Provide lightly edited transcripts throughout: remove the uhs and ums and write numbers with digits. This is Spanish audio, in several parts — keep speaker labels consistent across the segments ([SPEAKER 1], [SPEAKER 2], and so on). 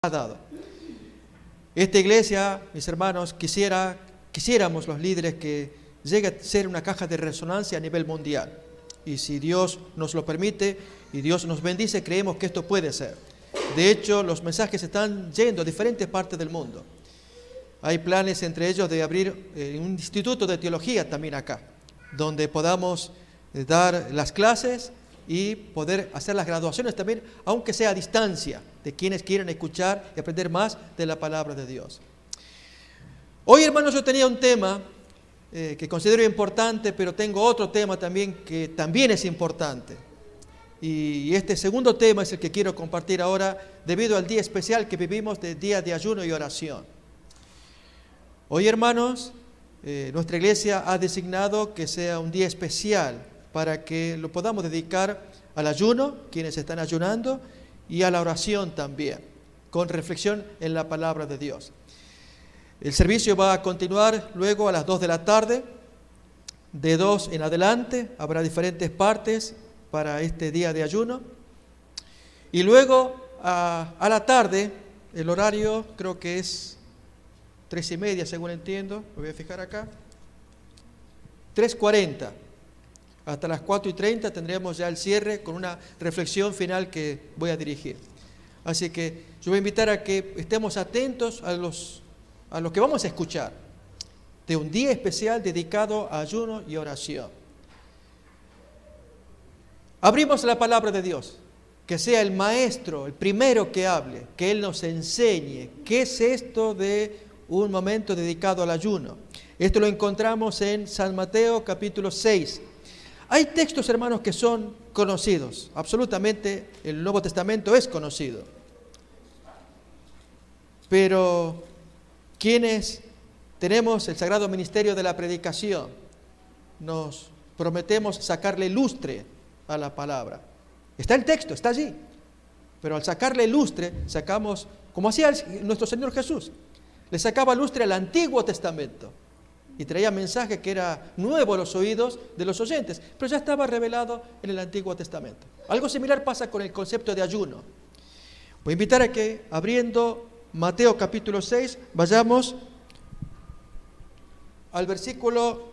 [SPEAKER 1] ha dado. Esta iglesia, mis hermanos, quisiéramos los líderes que llegue a ser una caja de resonancia a nivel mundial. Y si Dios nos lo permite y Dios nos bendice, creemos que esto puede ser. De hecho, los mensajes están yendo a diferentes partes del mundo. Hay planes entre ellos de abrir un instituto de teología también acá, donde podamos dar las clases y poder hacer las graduaciones también, aunque sea a distancia, de quienes quieren escuchar y aprender más de la palabra de Dios. Hoy, hermanos, yo tenía un tema que considero importante, pero tengo otro tema también que también es importante. Y este segundo tema es el que quiero compartir ahora, debido al día especial que vivimos, de día de ayuno y oración. Hoy, hermanos, nuestra iglesia ha designado que sea un día especial para que lo podamos dedicar al ayuno, quienes están ayunando, y a la oración también, con reflexión en la palabra de Dios. El servicio va a continuar luego a las 2 de la tarde, de 2 en adelante, habrá diferentes partes para este día de ayuno. Y luego a la tarde, el horario creo que es 3:30, según entiendo, lo voy a fijar acá, 3:40. Hasta las 4:30 tendremos ya el cierre con una reflexión final que voy a dirigir. Así que yo voy a invitar a que estemos atentos a lo que vamos a escuchar de un día especial dedicado a ayuno y oración. Abrimos la palabra de Dios, que sea el maestro, el primero que hable, que Él nos enseñe qué es esto de un momento dedicado al ayuno. Esto lo encontramos en San Mateo capítulo 6. Hay textos, hermanos, que son conocidos. Absolutamente el Nuevo Testamento es conocido. Pero quienes tenemos el sagrado ministerio de la predicación, nos prometemos sacarle lustre a la palabra. Está el texto, está allí. Pero al sacarle lustre, sacamos, como hacía nuestro Señor Jesús, le sacaba lustre al Antiguo Testamento y traía mensaje que era nuevo a los oídos de los oyentes, pero ya estaba revelado en el Antiguo Testamento. Algo similar pasa con el concepto de ayuno. Voy a invitar a que, abriendo Mateo capítulo 6, vayamos al versículo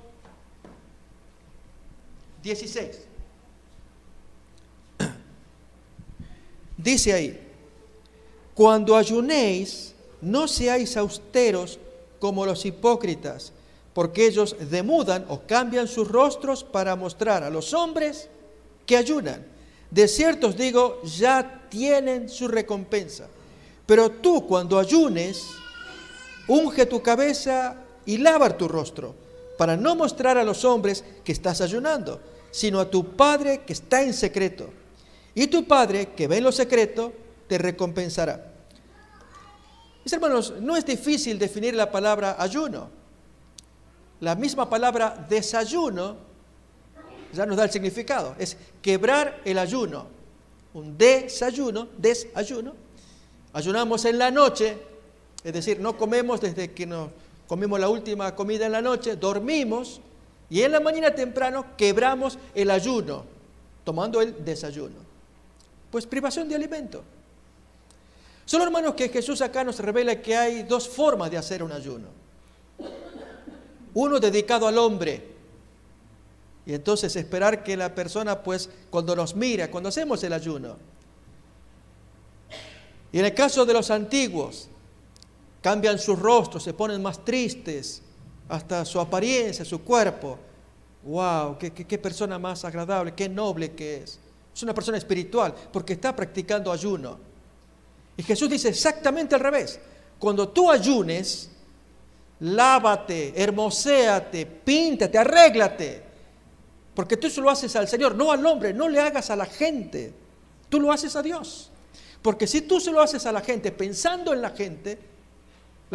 [SPEAKER 1] 16. Dice ahí: cuando ayunéis, no seáis austeros como los hipócritas, porque ellos demudan o cambian sus rostros para mostrar a los hombres que ayunan. De cierto os digo, ya tienen su recompensa. Pero tú, cuando ayunes, unge tu cabeza y lava tu rostro, para no mostrar a los hombres que estás ayunando, sino a tu Padre que está en secreto. Y tu Padre, que ve en lo secreto, te recompensará. Mis hermanos, no es difícil definir la palabra ayuno. La misma palabra desayuno ya nos da el significado. Es quebrar el ayuno. Un desayuno. Ayunamos en la noche, es decir, no comemos desde que nos comimos la última comida en la noche, dormimos y en la mañana temprano quebramos el ayuno, tomando el desayuno. Pues privación de alimento. Solo, hermanos, que Jesús acá nos revela que hay dos formas de hacer un ayuno. Uno dedicado al hombre. Y entonces esperar que la persona, pues, cuando nos mira, cuando hacemos el ayuno. Y en el caso de los antiguos, cambian sus rostros, se ponen más tristes, hasta su apariencia, su cuerpo. ¡Wow! ¡Qué persona más agradable, qué noble que es! Es una persona espiritual, porque está practicando ayuno. Y Jesús dice exactamente al revés. Cuando tú ayunes, lávate, hermoséate, píntate, arréglate. Porque tú eso lo haces al Señor, no al hombre, no le hagas a la gente. Tú lo haces a Dios. Porque si tú se lo haces a la gente, pensando en la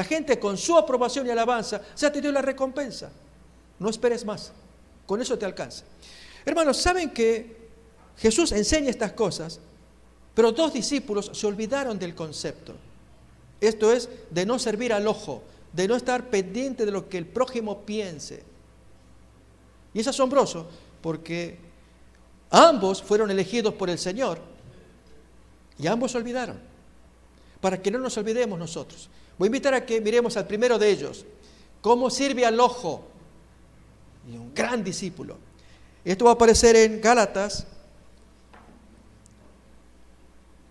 [SPEAKER 1] gente con su aprobación y alabanza, ya te dio la recompensa. No esperes más. Con eso te alcanza. Hermanos, ¿saben que Jesús enseña estas cosas? Pero 2 discípulos se olvidaron del concepto. Esto es, de no servir al ojo, de no estar pendiente de lo que el prójimo piense. Y es asombroso porque ambos fueron elegidos por el Señor y ambos se olvidaron. para que no nos olvidemos nosotros. Voy a invitar a que miremos al primero de ellos, cómo sirve al ojo, y un gran discípulo. Esto va a aparecer en Gálatas,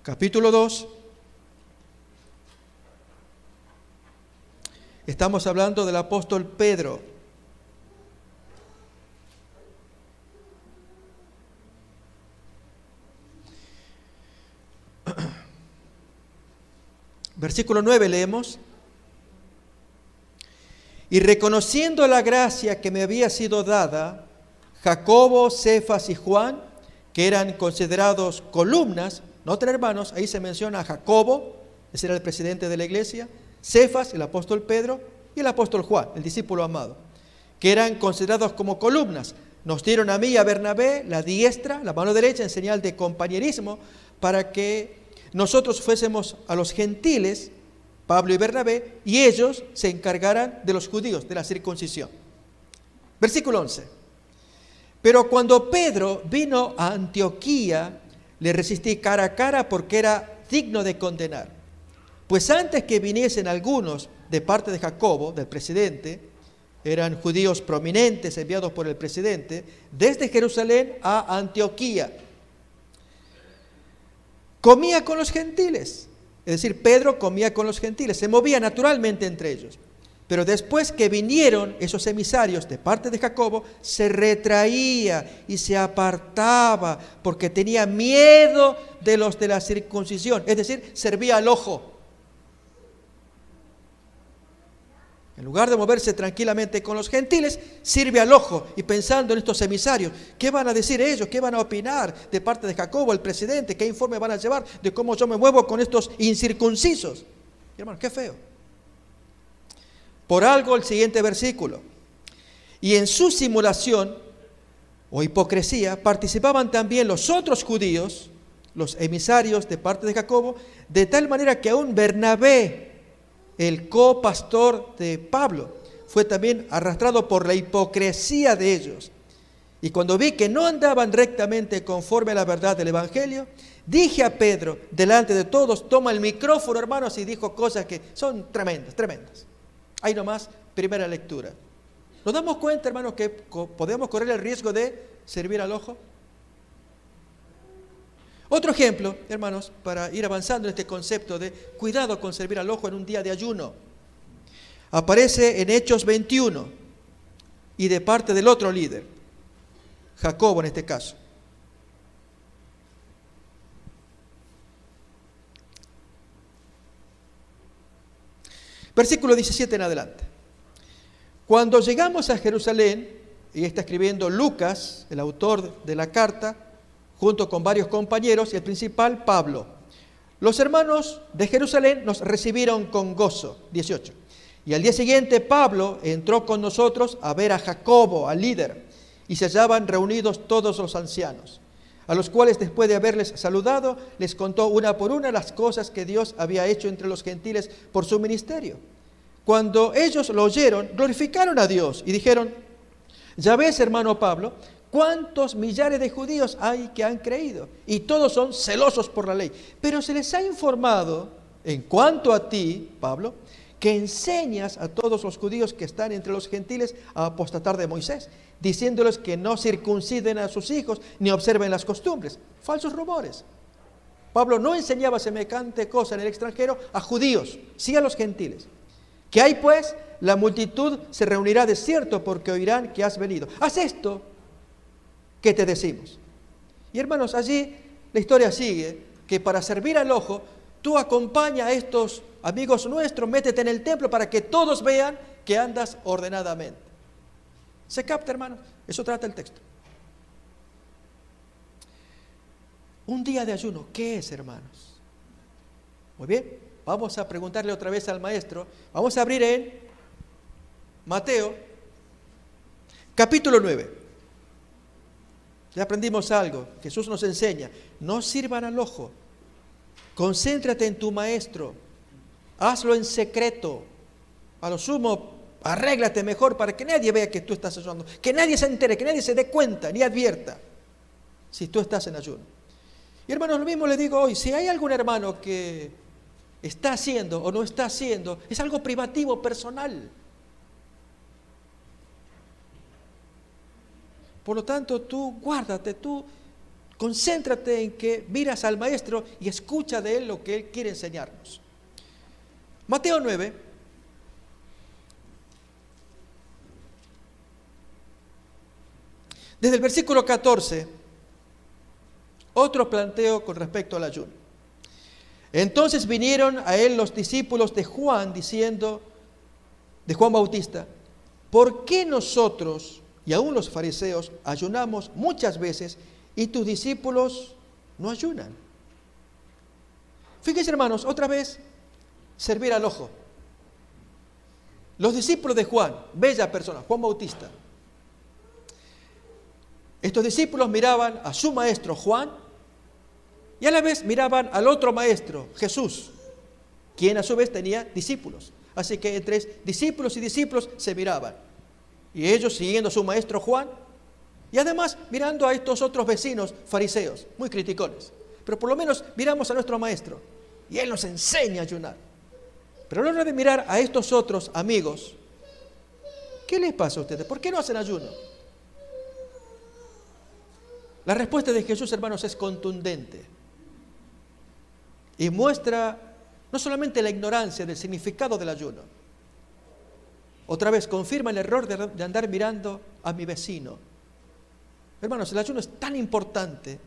[SPEAKER 1] capítulo 2. Estamos hablando del apóstol Pedro. Versículo 9 leemos: y reconociendo la gracia que me había sido dada, Jacobo, Cefas y Juan, que eran considerados columnas, noten hermanos, ahí se menciona a Jacobo, ese era el presidente de la iglesia, Cefas, el apóstol Pedro, y el apóstol Juan, el discípulo amado, que eran considerados como columnas, nos dieron a mí y a Bernabé la diestra, la mano derecha, en señal de compañerismo, para que nosotros fuésemos a los gentiles, Pablo y Bernabé, y ellos se encargaran de los judíos, de la circuncisión. Versículo 11. Pero cuando Pedro vino a Antioquía, le resistí cara a cara porque era digno de condenar. Pues antes que viniesen algunos de parte de Jacobo, del presidente, eran judíos prominentes enviados por el presidente, desde Jerusalén a Antioquía. Comía con los gentiles, es decir, Pedro comía con los gentiles, se movía naturalmente entre ellos. Pero después que vinieron esos emisarios de parte de Jacobo, se retraía y se apartaba porque tenía miedo de los de la circuncisión, es decir, servía al ojo. En lugar de moverse tranquilamente con los gentiles, sirve al ojo y pensando en estos emisarios, ¿qué van a decir ellos? ¿Qué van a opinar de parte de Jacobo, el presidente? ¿Qué informe van a llevar de cómo yo me muevo con estos incircuncisos? Y hermanos, qué feo. Por algo el siguiente versículo. Y en su simulación o hipocresía participaban también los otros judíos, los emisarios de parte de Jacobo, de tal manera que aún Bernabé, el copastor de Pablo, fue también arrastrado por la hipocresía de ellos. Y cuando vi que no andaban rectamente conforme a la verdad del Evangelio, dije a Pedro, delante de todos, toma el micrófono, hermanos, y dijo cosas que son tremendas, tremendas. Ahí nomás, primera lectura. ¿Nos damos cuenta, hermanos, que podemos correr el riesgo de servir al ojo? Otro ejemplo, hermanos, para ir avanzando en este concepto de cuidado con servir al ojo en un día de ayuno. Aparece en Hechos 21 y de parte del otro líder, Jacobo en este caso. Versículo 17 en adelante. Cuando llegamos a Jerusalén, y está escribiendo Lucas, el autor de la carta, junto con varios compañeros y el principal, Pablo. Los hermanos de Jerusalén nos recibieron con gozo. 18. Y al día siguiente Pablo entró con nosotros a ver a Jacobo, al líder, y se hallaban reunidos todos los ancianos, a los cuales después de haberles saludado, les contó una por una las cosas que Dios había hecho entre los gentiles por su ministerio. Cuando ellos lo oyeron, glorificaron a Dios y dijeron: ya ves, hermano Pablo, cuántos millares de judíos hay que han creído, y todos son celosos por la ley. Pero se les ha informado, en cuanto a ti, Pablo, que enseñas a todos los judíos que están entre los gentiles a apostatar de Moisés, diciéndoles que no circunciden a sus hijos ni observen las costumbres. Falsos rumores. Pablo no enseñaba semejante cosa en el extranjero a judíos, sí a los gentiles. ¿Qué hay pues? La multitud se reunirá de cierto porque oirán que has venido. Haz esto que te decimos. Y hermanos, allí la historia sigue, que para servir al ojo, tú acompaña a estos amigos nuestros, métete en el templo para que todos vean que andas ordenadamente. ¿Se capta, hermanos? Eso trata el texto. Un día de ayuno, ¿qué es, hermanos? Muy bien, vamos a preguntarle otra vez al maestro. Vamos a abrir en Mateo, capítulo 9. Ya aprendimos algo. Jesús nos enseña: no sirvan al ojo. Concéntrate en tu maestro. Hazlo en secreto. A lo sumo, arréglate mejor para que nadie vea que tú estás ayunando. Que nadie se entere, que nadie se dé cuenta ni advierta si tú estás en ayuno. Y hermanos, lo mismo le digo hoy. Si hay algún hermano que está haciendo o no está haciendo, es algo privativo, personal. Por lo tanto, tú guárdate, tú concéntrate en que miras al Maestro y escucha de Él lo que Él quiere enseñarnos. Mateo 9. Desde el versículo 14, otro planteo con respecto al ayuno. Entonces vinieron a Él los discípulos de Juan, diciendo, de Juan Bautista, ¿por qué nosotros y aún los fariseos ayunamos muchas veces y tus discípulos no ayunan? Fíjense, hermanos, otra vez, servir al ojo. Los discípulos de Juan, bella persona, Juan Bautista. Estos discípulos miraban a su maestro Juan y a la vez miraban al otro maestro, Jesús, quien a su vez tenía discípulos. Así que entre discípulos y discípulos se miraban. Y ellos siguiendo a su maestro Juan y además mirando a estos otros vecinos fariseos, muy criticones. Pero por lo menos miramos a nuestro maestro y él nos enseña a ayunar. Pero a la hora de mirar a estos otros amigos, ¿qué les pasa a ustedes? ¿Por qué no hacen ayuno? La respuesta de Jesús, hermanos, es contundente y muestra no solamente la ignorancia del significado del ayuno, otra vez confirma el error de andar mirando a mi vecino. Hermanos, el ayuno es tan importante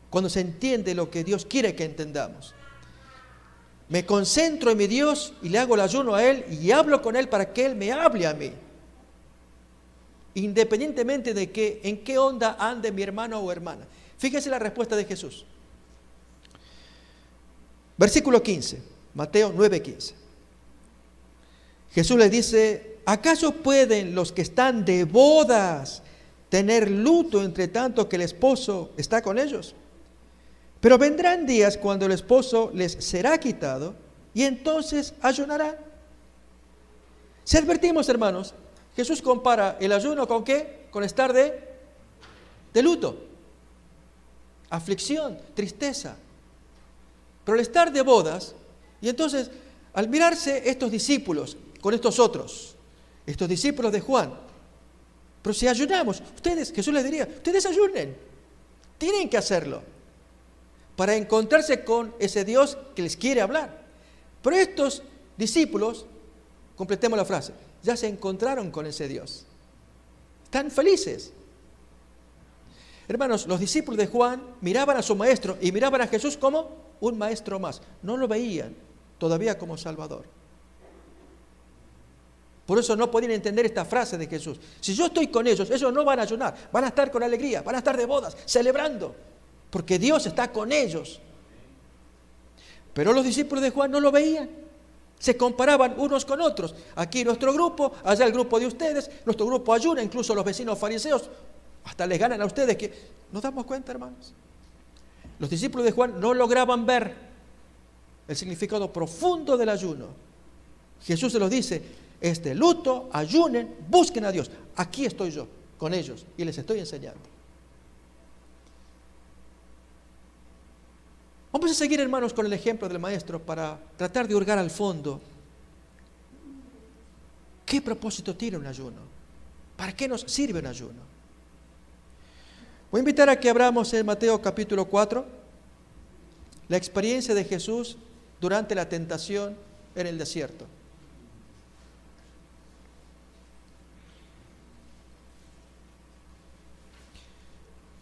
[SPEAKER 1] cuando se entiende lo que Dios quiere que entendamos. Me concentro en mi Dios y le hago el ayuno a Él y hablo con Él para que Él me hable a mí. Independientemente de en qué onda ande mi hermano o hermana. Fíjese la respuesta de Jesús. Versículo 15, Mateo 9:15. Jesús les dice, ¿acaso pueden los que están de bodas tener luto entre tanto que el esposo está con ellos? Pero vendrán días cuando el esposo les será quitado y entonces ayunarán. Si advertimos, hermanos, Jesús compara el ayuno ¿con qué? Con estar de luto, aflicción, tristeza. Pero el estar de bodas, y entonces al mirarse estos discípulos con estos otros, estos discípulos de Juan, pero si ayunamos, ustedes, Jesús les diría, ustedes ayunen, tienen que hacerlo, para encontrarse con ese Dios que les quiere hablar. Pero estos discípulos, completemos la frase, ya se encontraron con ese Dios. Están felices. Hermanos, los discípulos de Juan miraban a su maestro y miraban a Jesús como un maestro más. No lo veían todavía como Salvador. Por eso no podían entender esta frase de Jesús. Si yo estoy con ellos no van a ayunar, van a estar con alegría, van a estar de bodas, celebrando, porque Dios está con ellos. Pero los discípulos de Juan no lo veían. Se comparaban unos con otros. Aquí nuestro grupo, allá el grupo de ustedes, nuestro grupo ayuna, incluso los vecinos fariseos, hasta les ganan a ustedes. ¿Nos damos cuenta, hermanos? Los discípulos de Juan no lograban ver el significado profundo del ayuno. Jesús se los dice, luto, ayunen, busquen a Dios. Aquí estoy yo, con ellos, y les estoy enseñando. Vamos a seguir, hermanos, con el ejemplo del maestro para tratar de hurgar al fondo. ¿Qué propósito tiene un ayuno? ¿Para qué nos sirve un ayuno? Voy a invitar a que abramos en Mateo capítulo 4, la experiencia de Jesús durante la tentación en el desierto.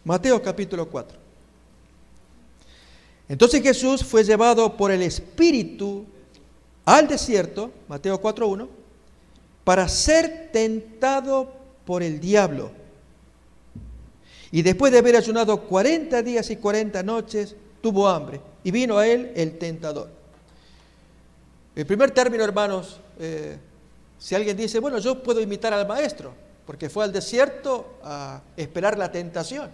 [SPEAKER 1] Mateo capítulo 4. Entonces Jesús fue llevado por el Espíritu al desierto, Mateo 4:1, para ser tentado por el diablo. Y después de haber ayunado 40 días y 40 noches, tuvo hambre, y vino a él el tentador. En primer término, hermanos, si alguien dice, bueno, yo puedo imitar al maestro, porque fue al desierto a esperar la tentación.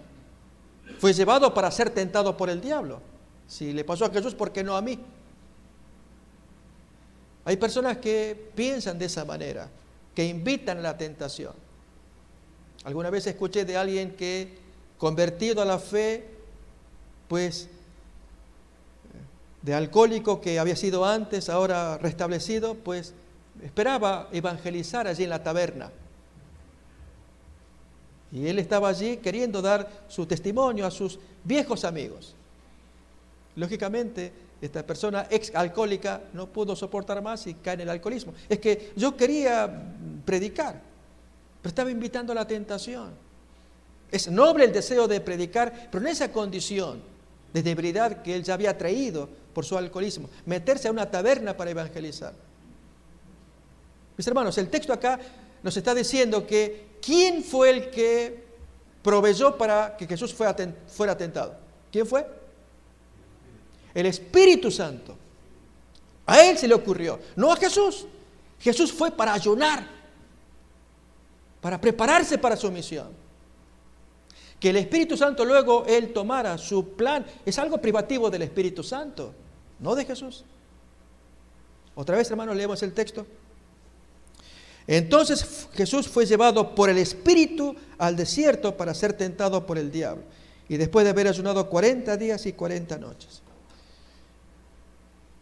[SPEAKER 1] Fue llevado para ser tentado por el diablo. Si le pasó a Jesús, ¿por qué no a mí? Hay personas que piensan de esa manera, que invitan a la tentación. Alguna vez escuché de alguien que, convertido a la fe, pues de alcohólico que había sido antes, ahora restablecido, pues esperaba evangelizar allí en la taberna. Y él estaba allí queriendo dar su testimonio a sus viejos amigos. Lógicamente, esta persona ex alcohólica no pudo soportar más y cae en el alcoholismo. Es que yo quería predicar, pero estaba invitando a la tentación. Es noble el deseo de predicar, pero en esa condición de debilidad que él ya había traído por su alcoholismo, meterse a una taberna para evangelizar. Mis hermanos, el texto acá nos está diciendo que ¿quién fue el que proveyó para que Jesús fuera tentado? ¿Quién fue? El Espíritu Santo. A él se le ocurrió, no a Jesús. Jesús fue para ayunar, para prepararse para su misión. Que el Espíritu Santo luego él tomara su plan, es algo privativo del Espíritu Santo, no de Jesús. Otra vez, hermanos, leemos el texto. Entonces Jesús fue llevado por el Espíritu al desierto para ser tentado por el diablo. Y después de haber ayunado 40 días y 40 noches.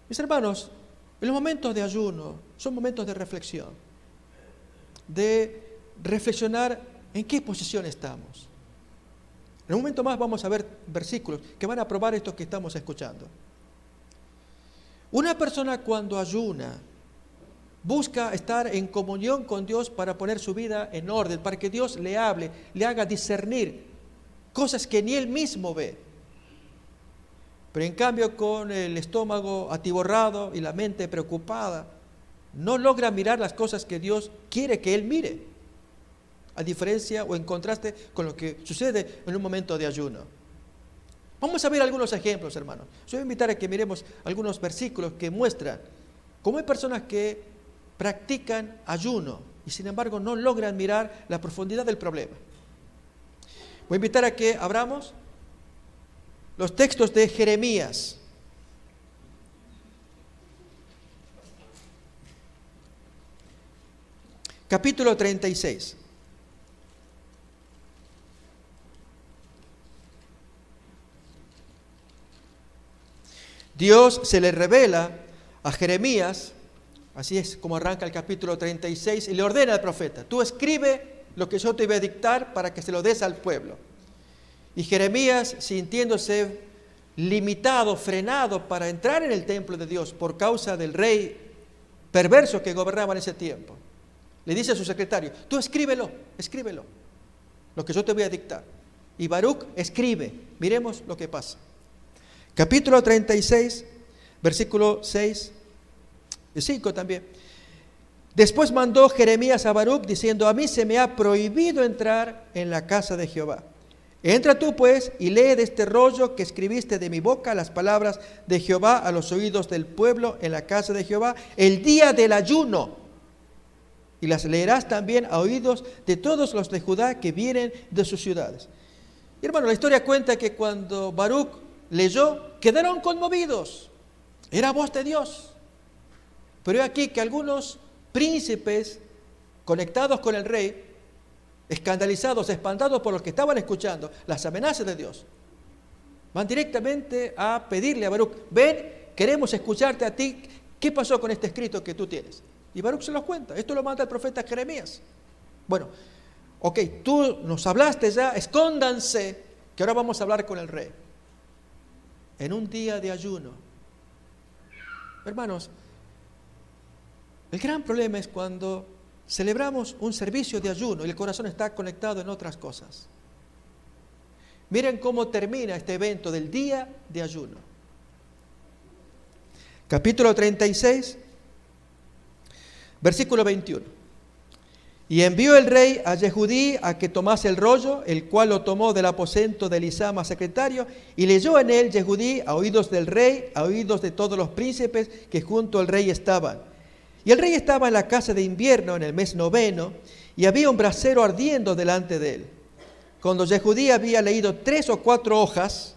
[SPEAKER 1] Mis hermanos, los momentos de ayuno son momentos de reflexión. De reflexionar en qué posición estamos. En un momento más vamos a ver versículos que van a probar esto que estamos escuchando. Una persona cuando ayuna busca estar en comunión con Dios para poner su vida en orden, para que Dios le hable, le haga discernir cosas que ni él mismo ve. Pero en cambio, con el estómago atiborrado y la mente preocupada, no logra mirar las cosas que Dios quiere que él mire, a diferencia o en contraste con lo que sucede en un momento de ayuno. Vamos a ver algunos ejemplos, hermanos. Yo voy a invitar a que miremos algunos versículos que muestran cómo hay personas que practican ayuno y sin embargo no logran mirar la profundidad del problema. Voy a invitar a que abramos los textos de Jeremías. Capítulo 36. Dios se le revela a Jeremías, así es como arranca el capítulo 36, y le ordena al profeta, tú escribe lo que yo te voy a dictar para que se lo des al pueblo. Y Jeremías, sintiéndose limitado, frenado para entrar en el templo de Dios por causa del rey perverso que gobernaba en ese tiempo, le dice a su secretario, tú escríbelo, lo que yo te voy a dictar. Y Baruch escribe, miremos lo que pasa. Capítulo 36, versículo 6 y 5 también. Después mandó Jeremías a Baruch diciendo, a mí se me ha prohibido entrar en la casa de Jehová. Entra tú pues y lee de este rollo que escribiste de mi boca las palabras de Jehová a los oídos del pueblo en la casa de Jehová el día del ayuno. Y las leerás también a oídos de todos los de Judá que vienen de sus ciudades. Y hermano, la historia cuenta que cuando Baruch leyó, quedaron conmovidos. Era voz de Dios. Pero aquí que algunos príncipes conectados con el rey, escandalizados, espantados por los que estaban escuchando las amenazas de Dios, van directamente a pedirle a Baruch, ven, queremos escucharte a ti, ¿qué pasó con este escrito que tú tienes? Y Baruch se los cuenta, esto lo manda el profeta Jeremías. Bueno, ok, tú nos hablaste ya, escóndanse, que ahora vamos a hablar con el rey. En un día de ayuno. Hermanos, el gran problema es cuando celebramos un servicio de ayuno y el corazón está conectado en otras cosas. Miren cómo termina este evento del día de ayuno. Capítulo 36, versículo 21. Y envió el rey a Yehudí a que tomase el rollo, el cual lo tomó del aposento de Elisama, secretario, y leyó en él Yehudí a oídos del rey, a oídos de todos los príncipes que junto al rey estaban. Y el rey estaba en la casa de invierno en el mes 9, y había un brasero ardiendo delante de él. Cuando Yehudí había leído 3 o 4 hojas,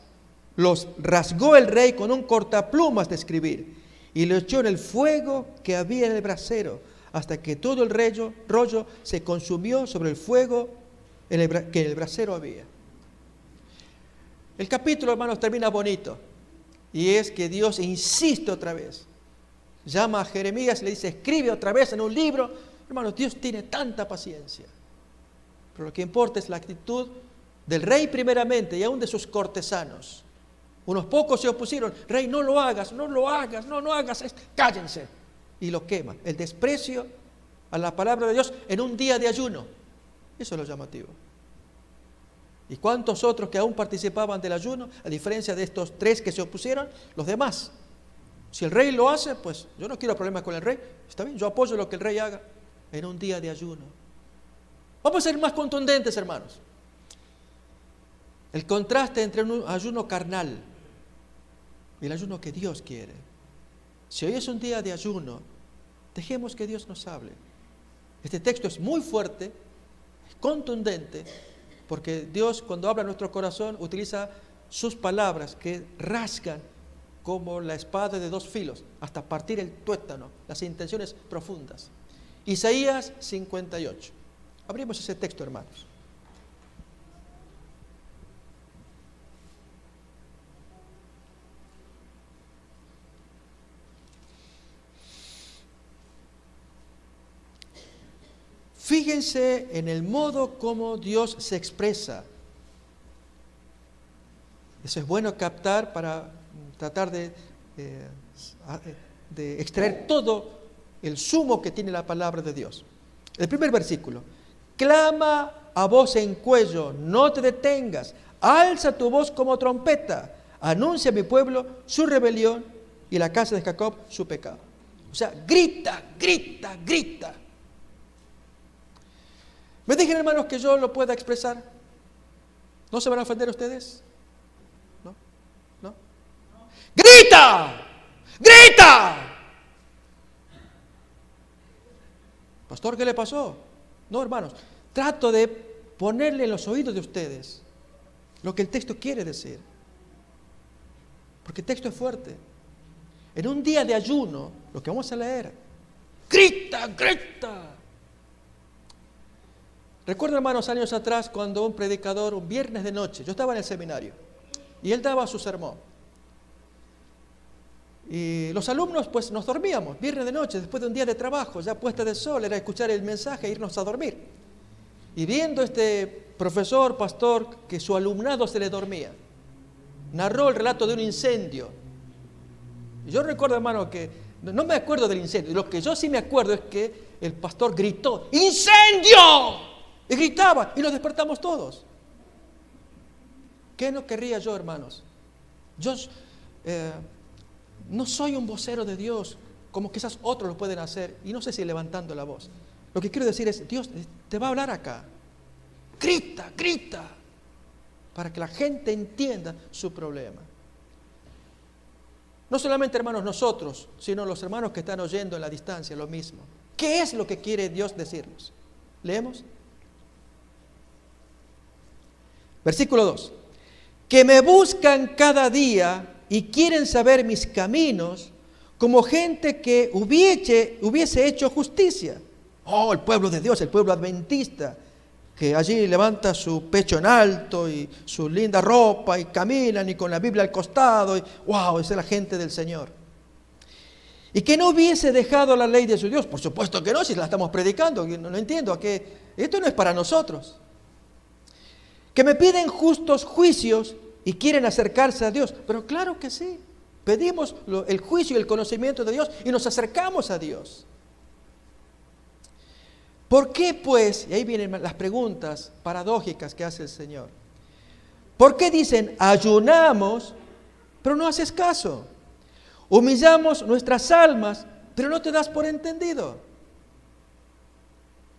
[SPEAKER 1] los rasgó el rey con un cortaplumas de escribir, y lo echó en el fuego que había en el brasero, hasta que todo el rollo se consumió sobre el fuego que en el brasero había. El capítulo, hermanos, termina bonito. Y es que Dios insiste otra vez. Llama a Jeremías y le dice, escribe otra vez en un libro. Hermanos, Dios tiene tanta paciencia. Pero lo que importa es la actitud del rey primeramente y aún de sus cortesanos. Unos pocos se opusieron, rey, no lo hagas, no hagas esto, cállense. Y lo quema. El desprecio a la palabra de Dios en un día de ayuno. Eso es lo llamativo. ¿Y cuántos otros que aún participaban del ayuno, a diferencia de estos 3 que se opusieron? Los demás. Si el rey lo hace, pues yo no quiero problemas con el rey. Está bien, yo apoyo lo que el rey haga en un día de ayuno. Vamos a ser más contundentes, hermanos. El contraste entre un ayuno carnal y el ayuno que Dios quiere. Si hoy es un día de ayuno, dejemos que Dios nos hable. Este texto es muy fuerte, es contundente, porque Dios cuando habla a nuestro corazón utiliza sus palabras que rasgan como la espada de 2 filos, hasta partir el tuétano, las intenciones profundas. Isaías 58. Abrimos ese texto, hermanos. Fíjense en el modo como Dios se expresa. Eso es bueno captar para tratar de extraer todo el sumo que tiene la palabra de Dios. El primer versículo. Clama a voz en cuello, no te detengas, alza tu voz como trompeta, anuncia a mi pueblo su rebelión y la casa de Jacob su pecado. O sea, grita, grita, grita. ¿Me dejen, hermanos, que yo lo pueda expresar? ¿No se van a ofender ustedes? ¿No? ¿No? ¡Grita! ¡Grita! Pastor, ¿qué le pasó? No, hermanos, trato de ponerle en los oídos de ustedes lo que el texto quiere decir. Porque el texto es fuerte. En un día de ayuno, lo que vamos a leer, grita, grita. Recuerdo, hermanos, años atrás cuando un predicador, un viernes de noche, yo estaba en el seminario y él daba su sermón. Y los alumnos pues nos dormíamos, viernes de noche, después de un día de trabajo, ya puesta de sol, era escuchar el mensaje e irnos a dormir. Y viendo este profesor, pastor, que su alumnado se le dormía, narró el relato de un incendio. Y yo recuerdo, hermano, que no me acuerdo del incendio, lo que yo sí me acuerdo es que el pastor gritó, ¡incendio! Y gritaba, y nos despertamos todos. ¿Qué no querría yo, hermanos? Yo no soy un vocero de Dios, como quizás otros lo pueden hacer, y no sé si levantando la voz. Lo que quiero decir es, Dios te va a hablar acá. Grita, grita, para que la gente entienda su problema. No solamente, hermanos, nosotros, sino los hermanos que están oyendo en la distancia, lo mismo. ¿Qué es lo que quiere Dios decirnos? ¿Leemos? Versículo 2. Que me buscan cada día y quieren saber mis caminos como gente que hubiese hecho justicia. Oh, el pueblo de Dios, el pueblo adventista, que allí levanta su pecho en alto y su linda ropa y caminan y con la Biblia al costado. Y, wow, esa es la gente del Señor. Y que no hubiese dejado la ley de su Dios. Por supuesto que no, si la estamos predicando. No entiendo a qué. Esto no es para nosotros. Que me piden justos juicios y quieren acercarse a Dios. Pero claro que sí. Pedimos el juicio y el conocimiento de Dios y nos acercamos a Dios. ¿Por qué, pues? Y ahí vienen las preguntas paradójicas que hace el Señor. ¿Por qué dicen, ayunamos, pero no haces caso? Humillamos nuestras almas, pero no te das por entendido.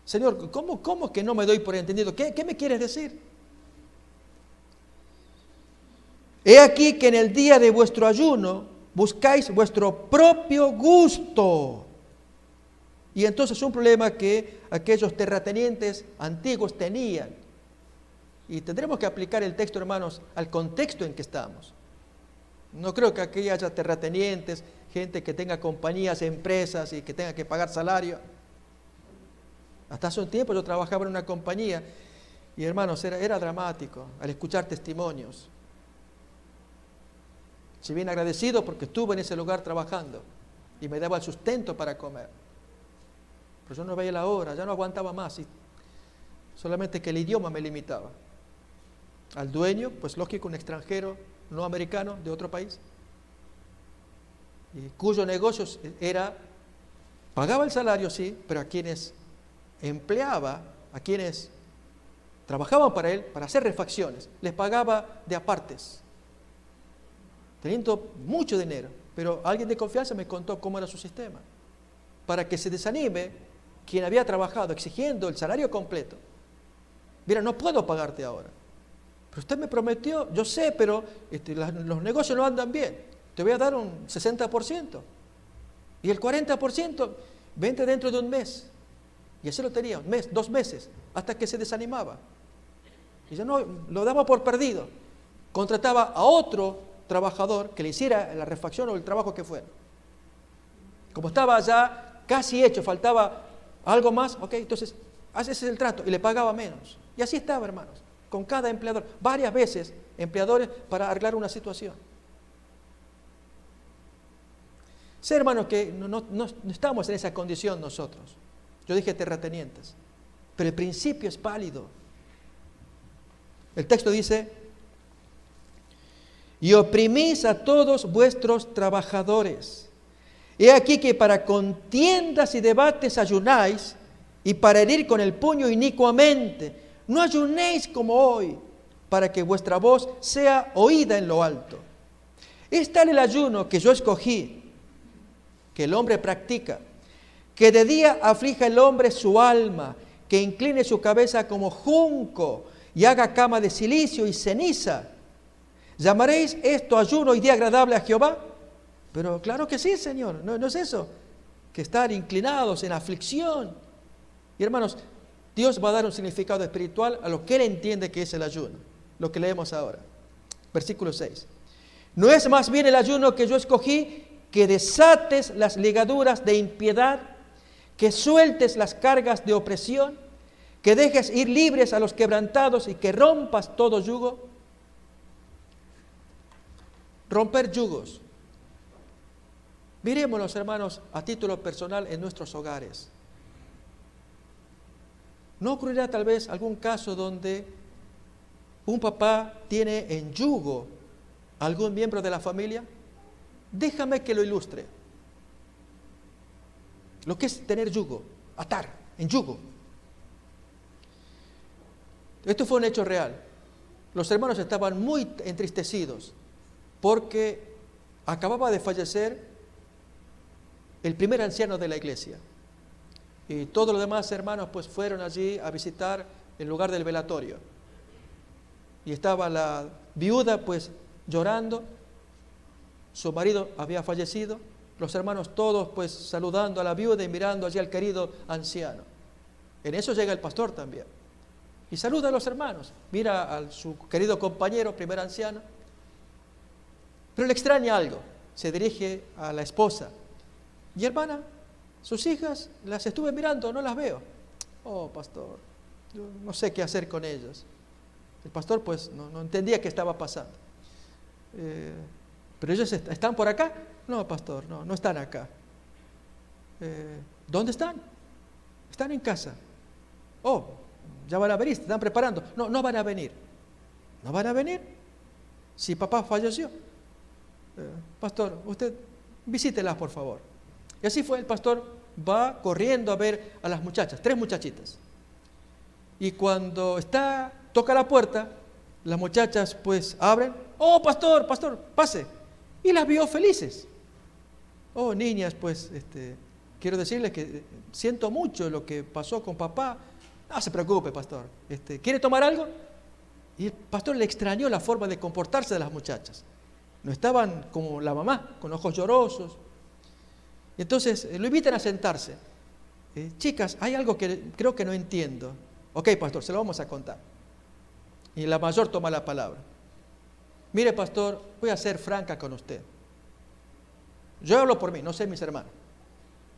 [SPEAKER 1] Señor, ¿cómo que no me doy por entendido? ¿Qué me quieres decir? He aquí que en el día de vuestro ayuno buscáis vuestro propio gusto. Y entonces un problema que aquellos terratenientes antiguos tenían. Y tendremos que aplicar el texto, hermanos, al contexto en que estamos. No creo que aquí haya terratenientes, gente que tenga compañías, empresas y que tenga que pagar salario. Hasta hace un tiempo yo trabajaba en una compañía y, hermanos, era dramático al escuchar testimonios. si bien agradecido porque estuve en ese lugar trabajando y me daba el sustento para comer. Pero yo no veía la hora, ya no aguantaba más, y solamente que el idioma me limitaba. Al dueño, pues lógico, un extranjero no americano de otro país, y cuyo negocio era, pagaba el salario, sí, pero a quienes empleaba, a quienes trabajaban para él, para hacer refacciones, les pagaba de apartes, teniendo mucho dinero. Pero alguien de confianza me contó cómo era su sistema, para que se desanime quien había trabajado exigiendo el salario completo. Mira, no puedo pagarte ahora, pero usted me prometió, yo sé, pero los negocios no andan bien, te voy a dar un 60%, y el 40% vente dentro de un mes. Y así lo tenía, un mes, 2 meses, hasta que se desanimaba. Y ya no, lo daba por perdido. Contrataba a otro trabajador que le hiciera la refacción o el trabajo que fuera. Como estaba ya casi hecho, faltaba algo más, ok, entonces ese es el trato, y le pagaba menos. Y así estaba, hermanos, con cada empleador, varias veces empleadores para arreglar una situación. Sé, hermanos, que no estamos en esa condición nosotros. Yo dije terratenientes, pero el principio es válido. El texto dice: y oprimís a todos vuestros trabajadores. He aquí que para contiendas y debates ayunáis, y para herir con el puño inicuamente. No ayunéis como hoy, para que vuestra voz sea oída en lo alto. Es tal el ayuno que yo escogí, que el hombre practica, que de día aflija el hombre su alma, que incline su cabeza como junco y haga cama de silicio y ceniza. ¿Llamaréis esto ayuno y día agradable a Jehová? Pero claro que sí, Señor, no es eso, que estar inclinados en aflicción. Y hermanos, Dios va a dar un significado espiritual a lo que Él entiende que es el ayuno, lo que leemos ahora. Versículo 6. ¿No es más bien el ayuno que yo escogí, que desates las ligaduras de impiedad, que sueltes las cargas de opresión, que dejes ir libres a los quebrantados y que rompas todo yugo? Romper yugos. Miremoslos, hermanos, a título personal en nuestros hogares. ¿No ocurrirá tal vez algún caso donde un papá tiene en yugo a algún miembro de la familia? Déjame que lo ilustre. Lo que es tener yugo, atar, en yugo. Esto fue un hecho real. Los hermanos estaban muy entristecidos porque acababa de fallecer el primer anciano de la iglesia. Y todos los demás hermanos pues fueron allí a visitar el lugar del velatorio. Y estaba la viuda pues llorando, su marido había fallecido, los hermanos todos pues saludando a la viuda y mirando allí al querido anciano. En eso llega el pastor también. Y saluda a los hermanos, mira a su querido compañero, primer anciano. Pero le extraña algo, se dirige a la esposa. Y hermana, sus hijas las estuve mirando, no las veo. Oh, pastor, yo no sé qué hacer con ellas. El pastor pues no entendía qué estaba pasando. ¿Pero ellos están por acá? No, pastor, no están acá. ¿Dónde están? Están en casa. Oh, ya van a venir, se están preparando. No van a venir. ¿No van a venir? Si papá falleció. Pastor, usted visítelas, por favor. Y así fue, el pastor va corriendo a ver a las muchachas, 3 muchachitas. Y cuando toca la puerta, las muchachas pues abren. Oh, pastor, pase. Y las vio felices. Oh, niñas, pues quiero decirles que siento mucho lo que pasó con papá. No se preocupe, pastor. ¿Quiere tomar algo? Y el pastor le extrañó la forma de comportarse de las muchachas. No estaban como la mamá, con ojos llorosos. Y entonces lo invitan a sentarse. Chicas, hay algo que creo que no entiendo. Ok, pastor, se lo vamos a contar. Y la mayor toma la palabra. Mire, pastor, voy a ser franca con usted. Yo hablo por mí, no sé mis hermanos.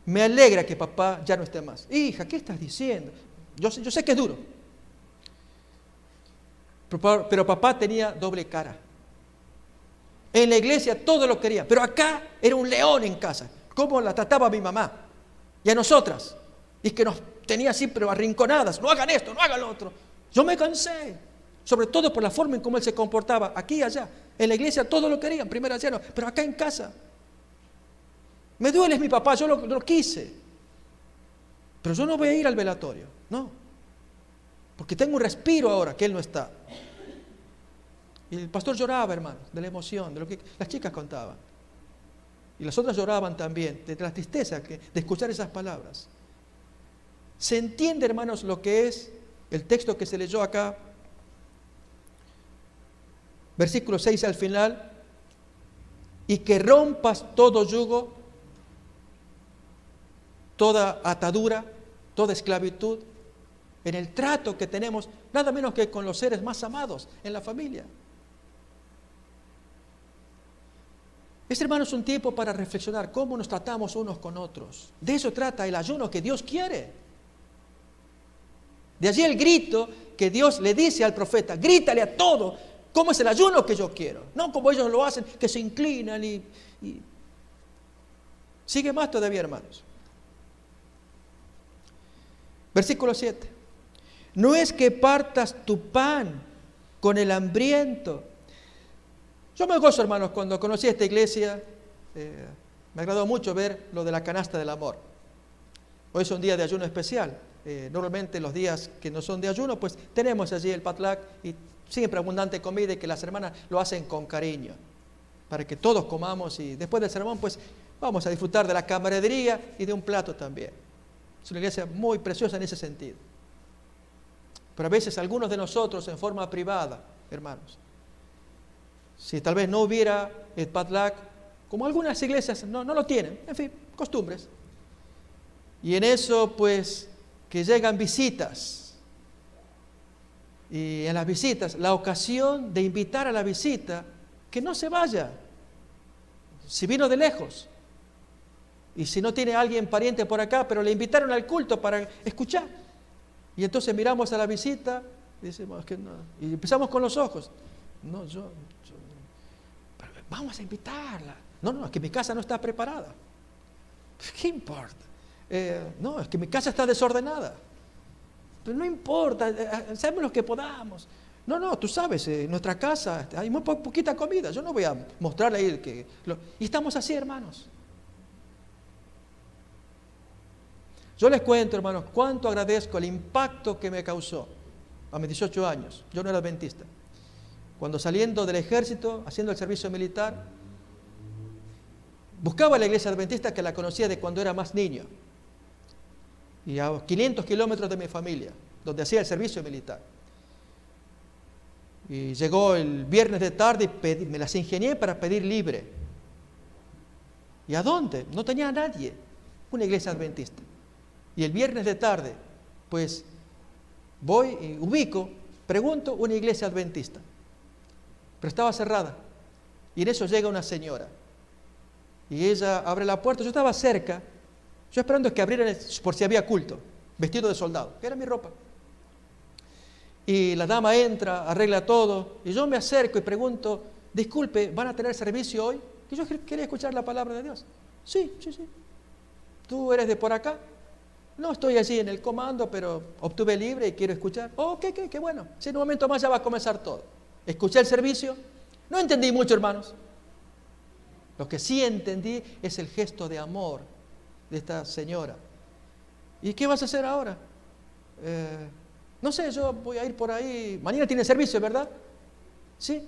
[SPEAKER 1] Me alegra que papá ya no esté más. Hija, ¿qué estás diciendo? Yo sé que es duro. Pero papá tenía doble cara. En la iglesia todos lo querían, pero acá era un león en casa. ¿Cómo la trataba mi mamá? Y a nosotras. Y que nos tenía así, pero arrinconadas. No hagan esto, no hagan lo otro. Yo me cansé. Sobre todo por la forma en cómo él se comportaba, aquí y allá. En la iglesia todos lo querían, primer anciano, pero acá en casa. Me duele, es mi papá, yo lo quise. Pero yo no voy a ir al velatorio, no. Porque tengo un respiro ahora que él no está. Y el pastor lloraba, hermano, de la emoción, de lo que las chicas contaban. Y las otras lloraban también, de la tristeza de escuchar esas palabras. ¿Se entiende, hermanos, lo que es el texto que se leyó acá? Versículo 6 al final. Y que rompas todo yugo, toda atadura, toda esclavitud, en el trato que tenemos, nada menos que con los seres más amados en la familia. Hermanos, un tiempo para reflexionar cómo nos tratamos unos con otros. De eso trata el ayuno que Dios quiere. De allí el grito que Dios le dice al profeta: grítale a todo, ¿cómo es el ayuno que yo quiero? No como ellos lo hacen, que se inclinan y... Sigue más todavía, hermanos. Versículo 7. No es que partas tu pan con el hambriento. Yo me gozo, hermanos, cuando conocí esta iglesia, me agradó mucho ver lo de la canasta del amor. Hoy es un día de ayuno especial. Normalmente los días que no son de ayuno, pues tenemos allí el patlac y siempre abundante comida, y que las hermanas lo hacen con cariño, para que todos comamos, y después del sermón pues vamos a disfrutar de la camaradería y de un plato también. Es una iglesia muy preciosa en ese sentido. Pero a veces algunos de nosotros en forma privada, hermanos, si tal vez no hubiera el patlac, como algunas iglesias no lo tienen, en fin, costumbres. Y en eso pues que llegan visitas, y en las visitas, la ocasión de invitar a la visita, que no se vaya, si vino de lejos, y si no tiene alguien pariente por acá, pero le invitaron al culto para escuchar, y entonces miramos a la visita, y decimos que no, y empezamos con los ojos, no, pero vamos a invitarla, no, es que mi casa no está preparada, ¿qué importa? No, es que mi casa está desordenada. Pero no importa, hacemos lo que podamos. No, tú sabes, en nuestra casa hay muy poquita comida. Yo no voy a mostrarle ahí y estamos así, hermanos. Yo les cuento, hermanos, cuánto agradezco el impacto que me causó a mis 18 años. Yo no era adventista. Cuando saliendo del ejército, haciendo el servicio militar, buscaba la iglesia adventista que la conocía de cuando era más niño. Y a 500 kilómetros de mi familia, donde hacía el servicio militar. Y llegó el viernes de tarde y me las ingenié para pedir libre. ¿Y a dónde? No tenía a nadie, una iglesia adventista. Y el viernes de tarde, pues voy y ubico, pregunto, una iglesia adventista. Pero estaba cerrada. Y en eso llega una señora. Y ella abre la puerta, yo estaba cerca, yo esperando que abrieran por si había culto, vestido de soldado, que era mi ropa. Y la dama entra, arregla todo, y yo me acerco y pregunto: disculpe, ¿van a tener servicio hoy? Que yo quería escuchar la palabra de Dios. Sí. ¿Tú eres de por acá? No, estoy allí en el comando, pero obtuve libre y quiero escuchar. Oh, qué bueno. Si en un momento más ya va a comenzar todo. Escuché el servicio, no entendí mucho, hermanos. Lo que sí entendí es el gesto de amor de esta señora. ¿Y qué vas a hacer ahora? No sé, yo voy a ir por ahí. Mañana tiene servicio, ¿verdad? Sí.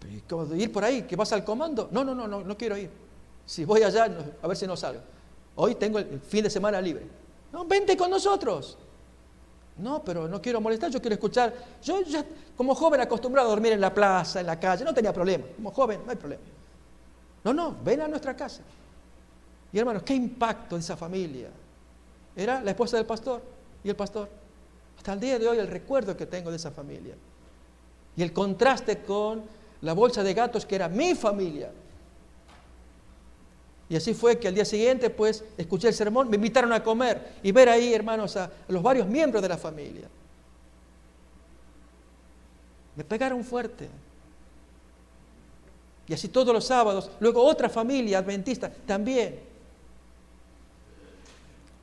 [SPEAKER 1] ¿Y cómo ir por ahí? ¿Que vas al comando? No quiero ir. Si voy allá, a ver si no salgo. Hoy tengo el fin de semana libre. No, vente con nosotros. No, pero no quiero molestar, yo quiero escuchar. Yo ya, como joven, acostumbrado a dormir en la plaza, en la calle, no tenía problema. Como joven, no hay problema. No, ven a nuestra casa. Y hermanos, qué impacto de esa familia. Era la esposa del pastor y el pastor. Hasta el día de hoy el recuerdo que tengo de esa familia. Y el contraste con la bolsa de gatos que era mi familia. Y así fue que al día siguiente, pues, escuché el sermón, me invitaron a comer y ver ahí, hermanos, a los varios miembros de la familia. Me pegaron fuerte. Y así todos los sábados. Luego otra familia adventista también.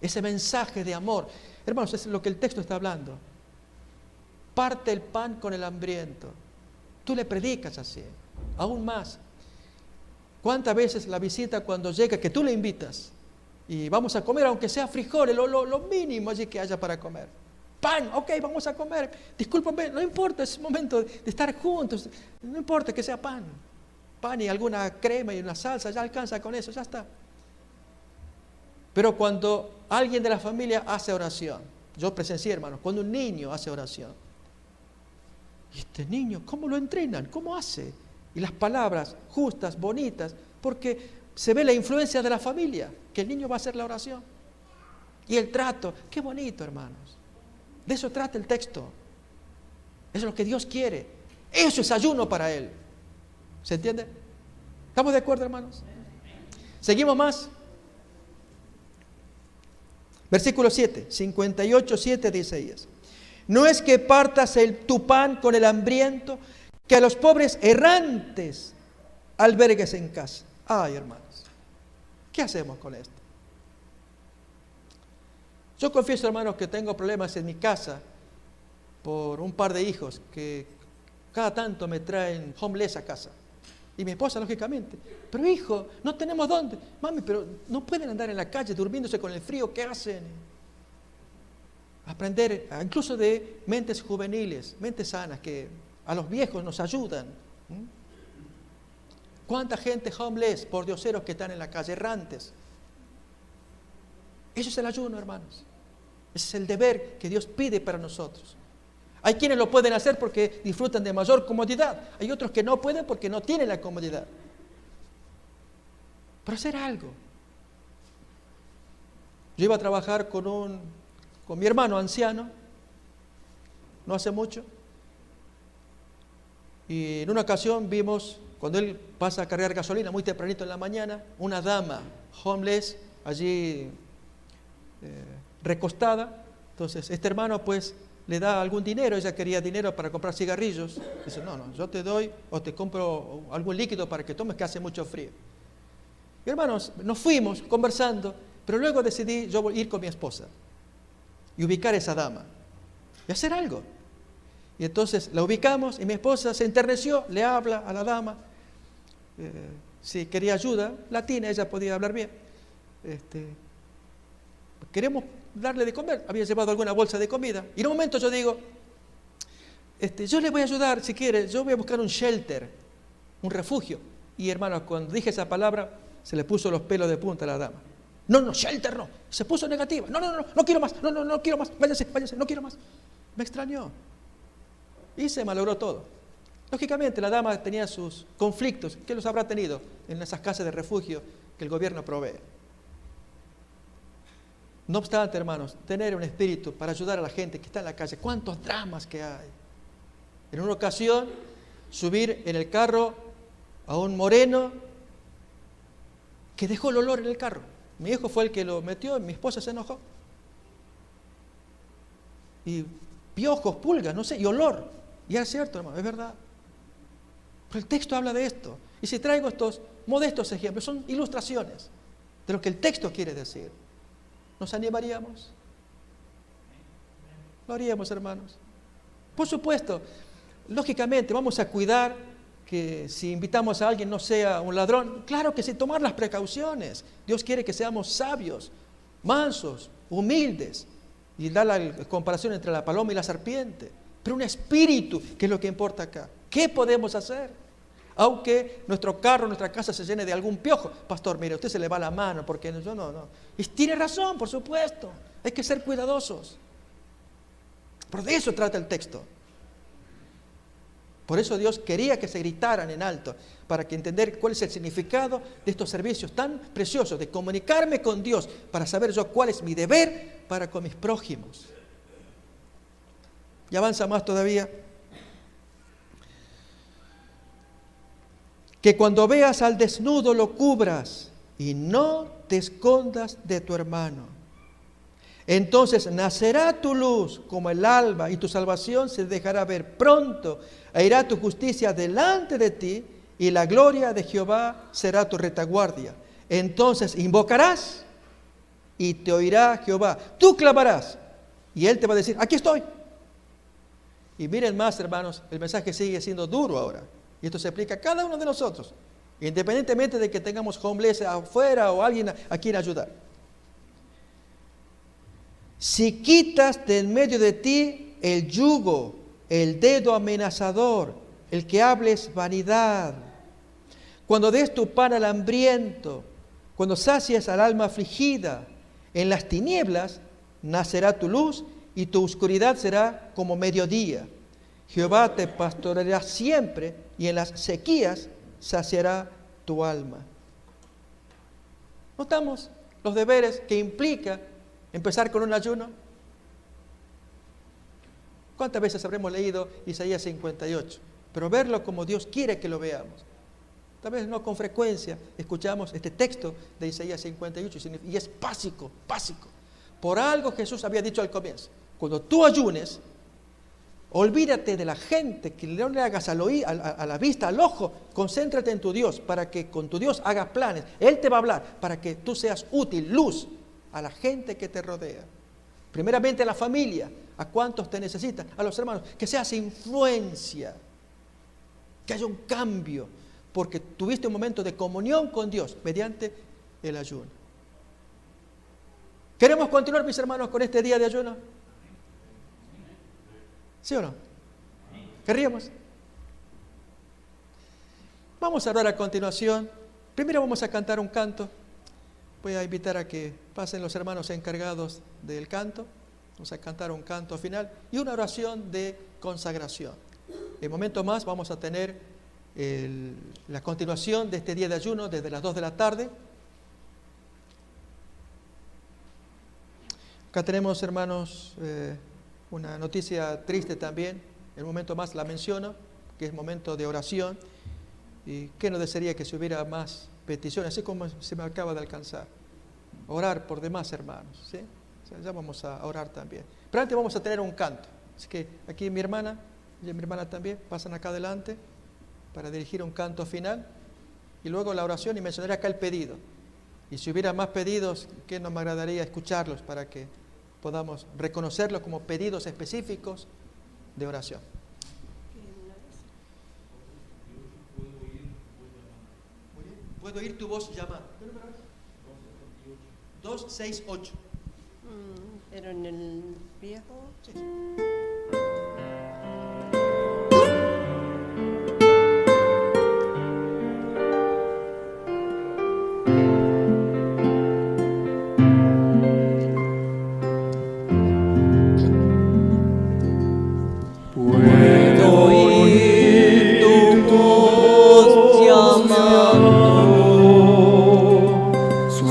[SPEAKER 1] Ese mensaje de amor. Hermanos, es lo que el texto está hablando. Parte el pan con el hambriento. Tú le predicas así. Aún más. ¿Cuántas veces la visita cuando llega que tú le invitas? Y vamos a comer, aunque sea frijoles, lo mínimo allí que haya para comer. Pan, ok, vamos a comer. Discúlpame, no importa, es momento de estar juntos. No importa que sea pan. Pan y alguna crema y una salsa, ya alcanza con eso, ya está. Pero cuando alguien de la familia hace oración, yo presencié, hermanos, cuando un niño hace oración, y este niño, ¿cómo lo entrenan? ¿Cómo hace? Y las palabras justas, bonitas, porque se ve la influencia de la familia, que el niño va a hacer la oración. Y el trato, qué bonito, hermanos. De eso trata el texto. Eso es lo que Dios quiere. Eso es ayuno para Él. ¿Se entiende? ¿Estamos de acuerdo, hermanos? Seguimos más. Versículo 7, 58:7 de Isaías. No es que partas tu pan con el hambriento, que a los pobres errantes albergues en casa. Ay, hermanos, ¿qué hacemos con esto? Yo confieso, hermanos, que tengo problemas en mi casa por un par de hijos que cada tanto me traen homeless a casa. Y mi esposa, lógicamente. Pero hijo, no tenemos dónde. Mami, pero no pueden andar en la calle durmiéndose con el frío. ¿Qué hacen? Aprender, incluso de mentes juveniles, mentes sanas, que a los viejos nos ayudan. ¿Cuánta gente homeless, por dioseros que están en la calle, errantes? Eso es el ayuno, hermanos. Ese es el deber que Dios pide para nosotros. Hay quienes lo pueden hacer porque disfrutan de mayor comodidad. Hay otros que no pueden porque no tienen la comodidad. Pero hacer algo. Yo iba a trabajar con mi hermano anciano, no hace mucho. Y en una ocasión vimos, cuando él pasa a cargar gasolina muy tempranito en la mañana, una dama homeless allí recostada. Entonces este hermano pues le da algún dinero, ella quería dinero para comprar cigarrillos. Dice, no, yo te doy o te compro algún líquido para que tomes, que hace mucho frío. Y hermanos, nos fuimos conversando, pero luego decidí yo ir con mi esposa y ubicar a esa dama y hacer algo. Y entonces la ubicamos y mi esposa se enterneció, le habla a la dama, si quería ayuda, latina, ella podía hablar bien. Queremos darle de comer, había llevado alguna bolsa de comida. Y en un momento yo digo, yo le voy a ayudar, si quiere, yo voy a buscar un shelter, un refugio. Y hermanos, cuando dije esa palabra, se le puso los pelos de punta a la dama. No, shelter no. Se puso negativa. No quiero más, no quiero más, váyanse, no quiero más. Me extrañó. Y se malogró todo. Lógicamente, la dama tenía sus conflictos, que los habrá tenido en esas casas de refugio que el gobierno provee. No obstante, hermanos, tener un espíritu para ayudar a la gente que está en la calle. ¿Cuántos dramas que hay? En una ocasión, subir en el carro a un moreno que dejó el olor en el carro. Mi hijo fue el que lo metió y mi esposa se enojó. Y piojos, pulgas, no sé, y olor. Y es cierto, hermano, es verdad. Pero el texto habla de esto. Y si traigo estos modestos ejemplos, son ilustraciones de lo que el texto quiere decir. ¿Nos animaríamos? Lo haríamos, hermanos. Por supuesto, lógicamente vamos a cuidar que si invitamos a alguien no sea un ladrón. Claro que sí, tomar las precauciones. Dios quiere que seamos sabios, mansos, humildes. Y da la comparación entre la paloma y la serpiente. Pero un espíritu, que es lo que importa acá. ¿Qué podemos hacer? Aunque nuestro carro, nuestra casa se llene de algún piojo. Pastor, mire, usted se le va la mano porque yo no. Y tiene razón, por supuesto. Hay que ser cuidadosos. Pero de eso trata el texto. Por eso Dios quería que se gritaran en alto, para que entender cuál es el significado de estos servicios tan preciosos, de comunicarme con Dios, para saber yo cuál es mi deber para con mis prójimos. Y avanza más todavía. Que cuando veas al desnudo lo cubras y no te escondas de tu hermano. Entonces nacerá tu luz como el alba y tu salvación se dejará ver pronto. E irá tu justicia delante de ti y la gloria de Jehová será tu retaguardia. Entonces invocarás y te oirá Jehová. Tú clamarás y Él te va a decir, aquí estoy. Y miren más, hermanos, el mensaje sigue siendo duro ahora. Y esto se aplica a cada uno de nosotros, independientemente de que tengamos homeless afuera o alguien a quien ayudar. Si quitas de en medio de ti el yugo, el dedo amenazador, el que hables vanidad, cuando des tu pan al hambriento, cuando sacies al alma afligida, en las tinieblas nacerá tu luz y tu oscuridad será como mediodía. Jehová te pastoreará siempre y en las sequías saciará tu alma. ¿Notamos los deberes que implica empezar con un ayuno? ¿Cuántas veces habremos leído Isaías 58? Pero verlo como Dios quiere que lo veamos. Tal vez no con frecuencia escuchamos este texto de Isaías 58 y es básico. Por algo Jesús había dicho al comienzo. Cuando tú ayunes, olvídate de la gente, que no le hagas a la vista, al ojo. Concéntrate en tu Dios para que con tu Dios hagas planes. Él te va a hablar para que tú seas útil, luz a la gente que te rodea. Primeramente a la familia. ¿A cuántos te necesitan? A los hermanos. Que seas influencia. Que haya un cambio. Porque tuviste un momento de comunión con Dios mediante el ayuno. ¿Queremos continuar, mis hermanos, con este día de ayuno? ¿Sí o no? ¿Querríamos? Vamos a orar a continuación. Primero vamos a cantar un canto. Voy a invitar a que pasen los hermanos encargados del canto. Vamos a cantar un canto final y una oración de consagración. En momentos más vamos a tener la continuación de este día de ayuno desde las 2 de la tarde. Acá tenemos, hermanos, una noticia triste también. En un momento más la menciono, que es momento de oración. Y qué nos desearía que si hubiera más peticiones, así como se me acaba de alcanzar. Orar por demás hermanos, ¿sí? O sea, ya vamos a orar también. Pero antes vamos a tener un canto. Así que aquí mi hermana y mi hermana también pasan acá adelante para dirigir un canto final. Y luego la oración y mencionaré acá el pedido. Y si hubiera más pedidos, que nos agradaría escucharlos para que podamos reconocerlos como pedidos específicos de oración. Puedo oír tu voz llamar. ¿Qué número es? 268.
[SPEAKER 2] Pero en el viejo.
[SPEAKER 1] Sí.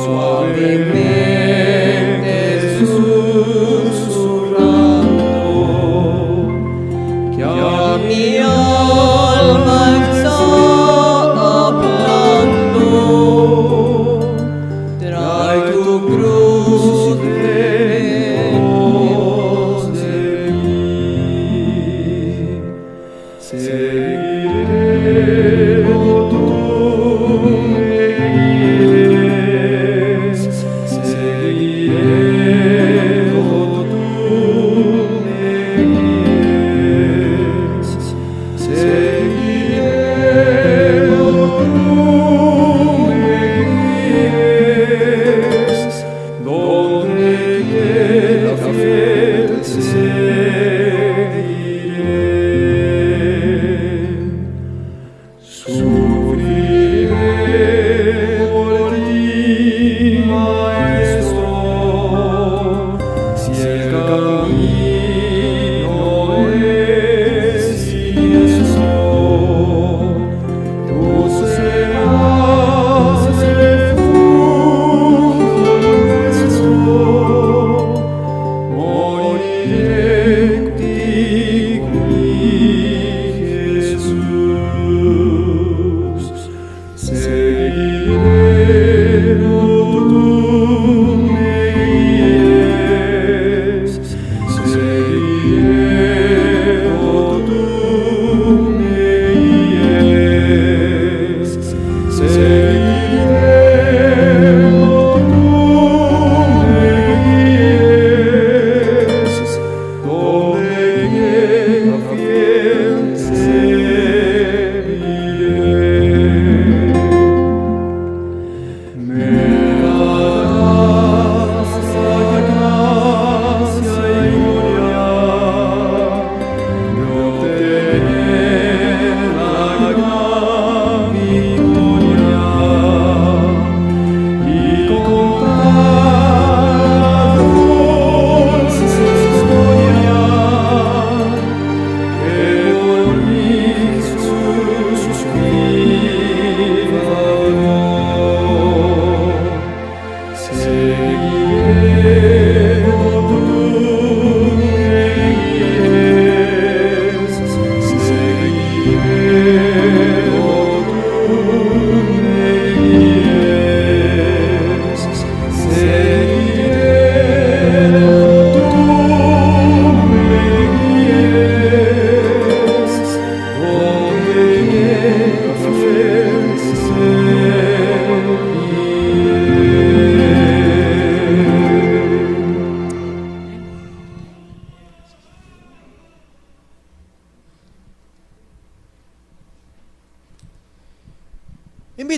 [SPEAKER 2] Suavemente susurrando.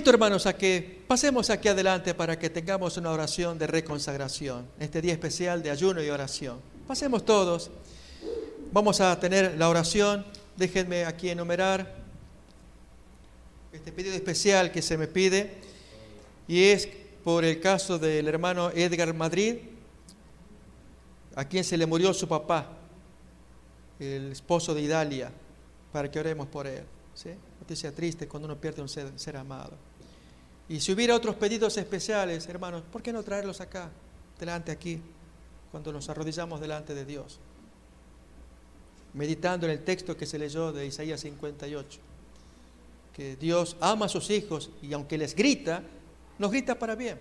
[SPEAKER 1] invito, hermanos, a que pasemos aquí adelante para que tengamos una oración de reconsagración, este día especial de ayuno y oración. Pasemos todos. Vamos a tener la oración. Déjenme aquí enumerar este pedido especial que se me pide, y es por el caso del hermano Edgar Madrid, a quien se le murió su papá, el esposo de Idalia, para que oremos por él. ¿Sí? Noticia triste cuando uno pierde un ser amado. Y si hubiera otros pedidos especiales, hermanos, ¿por qué no traerlos acá, delante aquí, cuando nos arrodillamos delante de Dios? Meditando en el texto que se leyó de Isaías 58, que Dios ama a sus hijos y aunque les grita, nos grita para bien,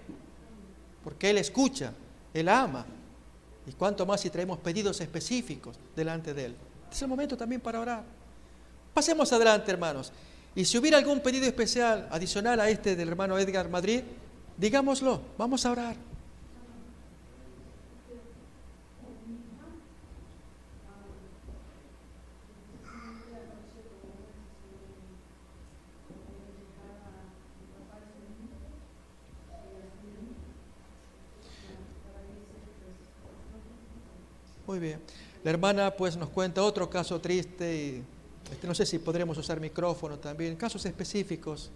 [SPEAKER 1] porque Él escucha, Él ama. Y cuánto más si traemos pedidos específicos delante de Él. Es el momento también para orar. Pasemos adelante, hermanos. Y si hubiera algún pedido especial adicional a este del hermano Edgar Madrid, digámoslo, vamos a orar. Muy bien. La hermana pues nos cuenta otro caso triste y no sé si podremos usar micrófono también, casos específicos,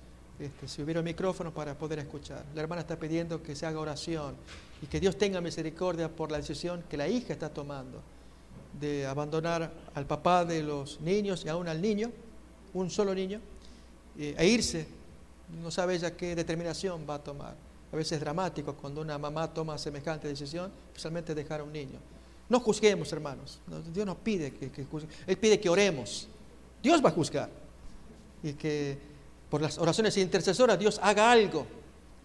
[SPEAKER 1] si hubiera micrófono para poder escuchar. La hermana está pidiendo que se haga oración y que Dios tenga misericordia por la decisión que la hija está tomando de abandonar al papá de los niños y aún al niño, un solo niño, e irse. No sabe ella qué determinación va a tomar. A veces es dramático cuando una mamá toma semejante decisión, especialmente dejar a un niño. No juzguemos, hermanos. Dios nos pide que juzguemos. Él pide que oremos. Dios va a juzgar. Y que por las oraciones intercesoras Dios haga algo.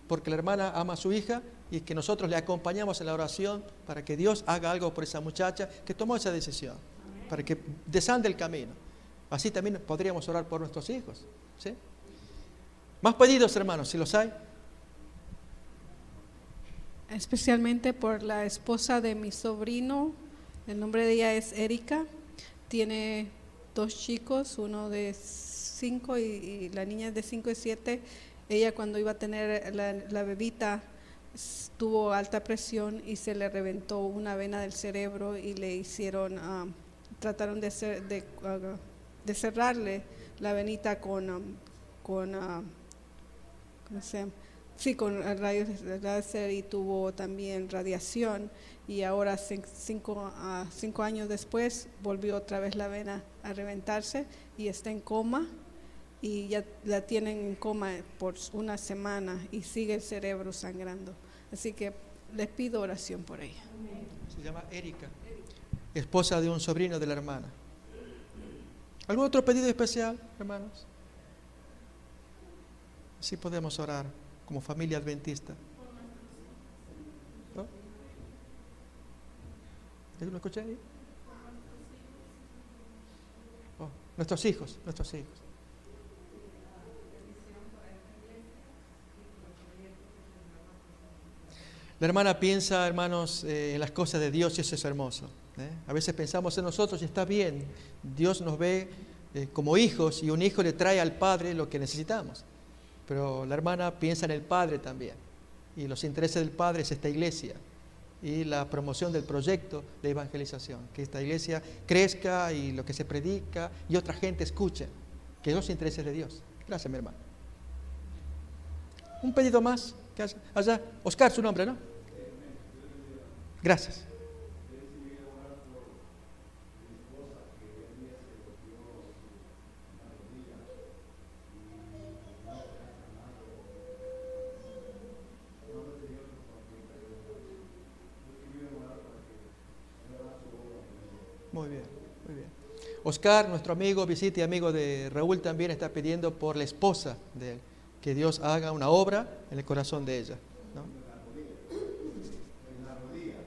[SPEAKER 1] Porque la hermana ama a su hija y que nosotros le acompañamos en la oración para que Dios haga algo por esa muchacha que tomó esa decisión. Para que desande el camino. Así también podríamos orar por nuestros hijos. ¿Sí? Más pedidos, hermanos, si los hay.
[SPEAKER 3] Especialmente por la esposa de mi sobrino, el nombre de ella es Erika, tiene 2 chicos, uno de 5 y la niña es de 5 y 7. Ella cuando iba a tener la bebita tuvo alta presión y se le reventó una vena del cerebro y le hicieron, trataron de cerrarle la venita con rayos de láser y tuvo también radiación y ahora 5 años después volvió otra vez la vena a reventarse y está en coma y ya la tienen en coma por una semana y sigue el cerebro sangrando. Así que les pido oración por ella.
[SPEAKER 1] Se llama Erika, esposa de un sobrino de la hermana. ¿Algún otro pedido especial, hermanos? Sí podemos orar como familia adventista. ¿No? ¿Lo escuché ahí? Oh, nuestros hijos. La hermana piensa, hermanos, en las cosas de Dios y eso es hermoso. A veces pensamos en nosotros y está bien. Dios nos ve como hijos y un hijo le trae al padre lo que necesitamos. Pero la hermana piensa en el Padre también. Y los intereses del Padre es esta iglesia y la promoción del proyecto de evangelización. Que esta iglesia crezca y lo que se predica y otra gente escuche. Que son los intereses de Dios. Gracias, mi hermano. Un pedido más. Allá, Oscar, su nombre, ¿no? Gracias. Muy bien. Oscar, nuestro amigo, visita y amigo de Raúl, también está pidiendo por la esposa de él, que Dios haga una obra en el corazón de ella. ¿No?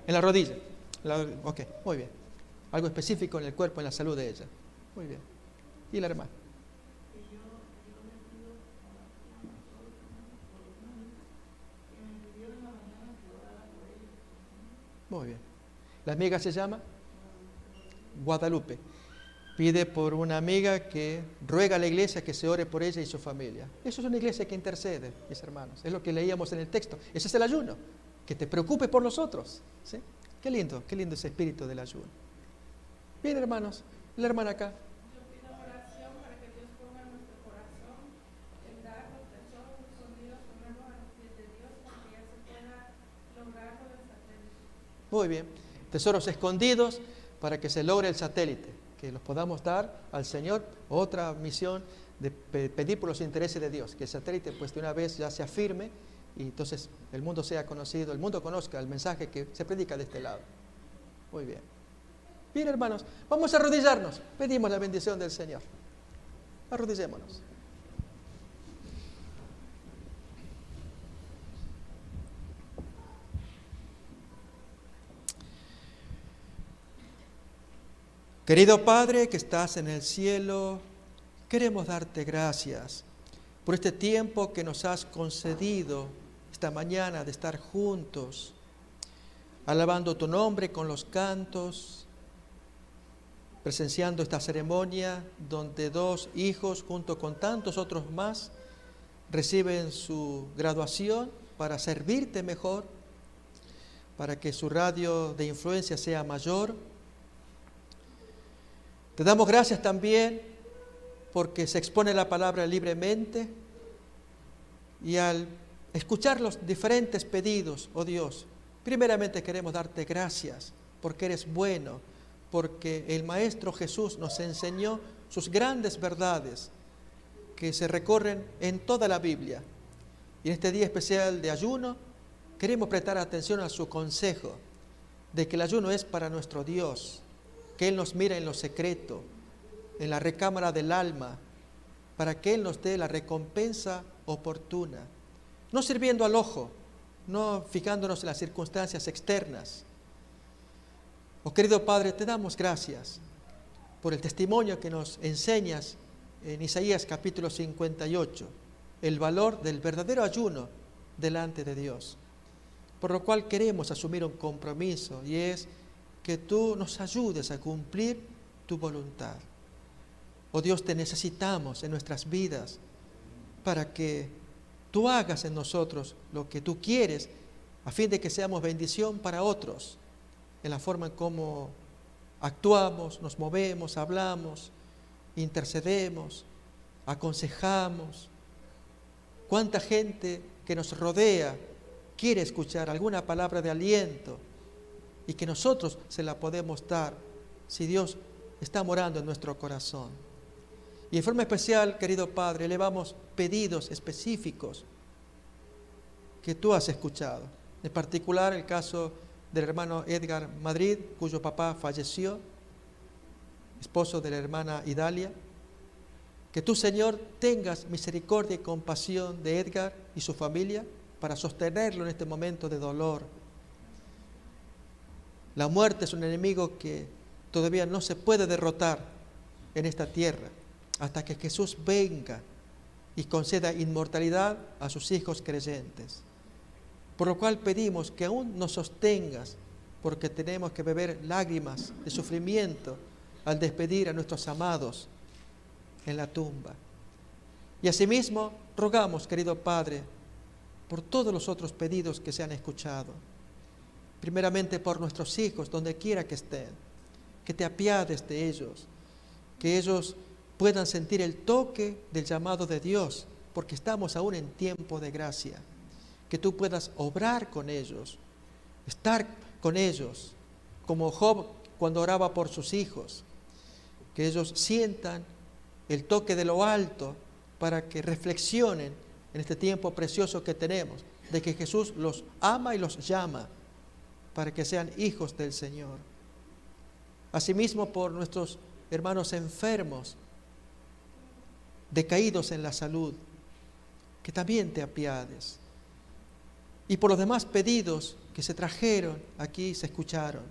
[SPEAKER 1] En la rodilla. Ok, muy bien. Algo específico en el cuerpo, en la salud de ella. Muy bien. ¿Y la hermana? Muy bien. ¿La amiga se llama? Guadalupe. pide por una amiga que ruega a la iglesia que se ore por ella y su familia. Eso es una iglesia que intercede, mis hermanos. Es lo que leíamos en el texto. Ese es el ayuno, que te preocupes por los otros. ¿Sí? Qué lindo ese espíritu del ayuno. Bien, hermanos, la hermana acá.
[SPEAKER 3] Yo pido oración para que Dios ponga en nuestro corazón el dar los tesoros escondidos ponerlos a los pies de Dios para que ya se pueda lograr lo del satélite.
[SPEAKER 1] Muy bien. Tesoros escondidos para que se logre el satélite, que los podamos dar al Señor. Otra misión de pedir por los intereses de Dios, que el satélite pues de una vez ya se afirme y entonces el mundo sea conocido, el mundo conozca el mensaje que se predica de este lado. Muy bien. Bien, hermanos, vamos a arrodillarnos, pedimos la bendición del Señor. Arrodillémonos. Querido Padre que estás en el cielo, queremos darte gracias por este tiempo que nos has concedido esta mañana de estar juntos, alabando tu nombre con los cantos, presenciando esta ceremonia donde 2 hijos junto con tantos otros más reciben su graduación para servirte mejor, para que su radio de influencia sea mayor. Te damos gracias también porque se expone la palabra libremente y al escuchar los diferentes pedidos, oh Dios, primeramente queremos darte gracias porque eres bueno, porque el Maestro Jesús nos enseñó sus grandes verdades que se recorren en toda la Biblia. Y en este día especial de ayuno queremos prestar atención a su consejo de que el ayuno es para nuestro Dios, que Él nos mira en lo secreto, en la recámara del alma, para que Él nos dé la recompensa oportuna, no sirviendo al ojo, no fijándonos en las circunstancias externas. Oh querido Padre, te damos gracias por el testimonio que nos enseñas en Isaías capítulo 58, el valor del verdadero ayuno delante de Dios, por lo cual queremos asumir un compromiso y es que tú nos ayudes a cumplir tu voluntad. Oh Dios, te necesitamos en nuestras vidas para que tú hagas en nosotros lo que tú quieres a fin de que seamos bendición para otros en la forma en cómo actuamos, nos movemos, hablamos, intercedemos, aconsejamos. Cuánta gente que nos rodea quiere escuchar alguna palabra de aliento y que nosotros se la podemos dar si Dios está morando en nuestro corazón. Y en forma especial, querido Padre, elevamos pedidos específicos que tú has escuchado. En particular, el caso del hermano Edgar Madrid, cuyo papá falleció, esposo de la hermana Idalia. Que tú, Señor, tengas misericordia y compasión de Edgar y su familia para sostenerlo en este momento de dolor. La muerte es un enemigo que todavía no se puede derrotar en esta tierra hasta que Jesús venga y conceda inmortalidad a sus hijos creyentes. Por lo cual pedimos que aún nos sostengas, porque tenemos que beber lágrimas de sufrimiento al despedir a nuestros amados en la tumba. Y asimismo rogamos, querido Padre, por todos los otros pedidos que se han escuchado. Primeramente por nuestros hijos, donde quiera que estén, que te apiades de ellos, que ellos puedan sentir el toque del llamado de Dios, porque estamos aún en tiempo de gracia. Que tú puedas obrar con ellos, estar con ellos, como Job cuando oraba por sus hijos, que ellos sientan el toque de lo alto para que reflexionen en este tiempo precioso que tenemos, de que Jesús los ama y los llama para que sean hijos del Señor. Asimismo por nuestros hermanos enfermos, decaídos en la salud, que también te apiades. Y por los demás pedidos que se trajeron aquí, se escucharon.